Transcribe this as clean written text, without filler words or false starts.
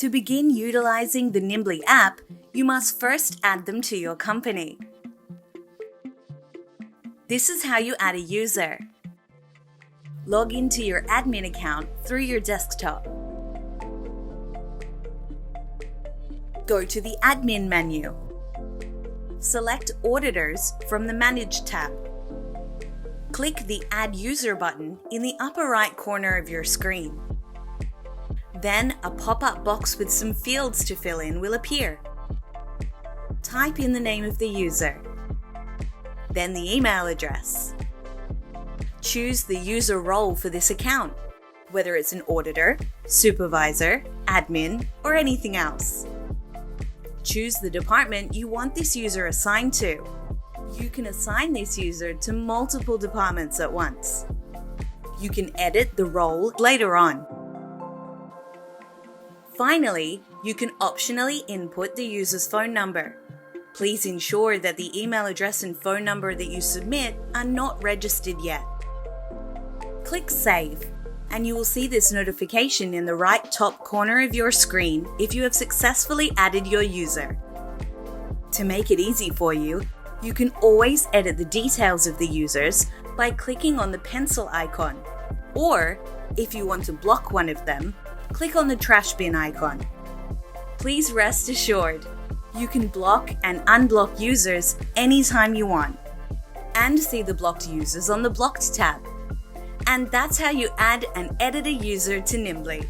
To begin utilizing the Nimbly app, you must first add them to your company. This is how you add a user. Log into your admin account through your desktop. Go to the Admin menu. Select Auditors from the Manage tab. Click the Add User button in the upper right corner of your screen. Then a pop-up box with some fields to fill in will appear. Type in the name of the user, then the email address. Choose the user role for this account, whether it's an auditor, supervisor, admin, or anything else. Choose the department you want this user assigned to. You can assign this user to multiple departments at once. You can edit the role later on. Finally, you can optionally input the user's phone number. Please ensure that the email address and phone number that you submit are not registered yet. Click Save, and you will see this notification in the right top corner of your screen if you have successfully added your user. To make it easy for you, you can always edit the details of the users by clicking on the pencil icon, or if you want to block one of them, click on the trash bin icon. Please rest assured, you can block and unblock users anytime you want, and see the blocked users on the Blocked tab. And that's how you add and edit a user to Nimbly.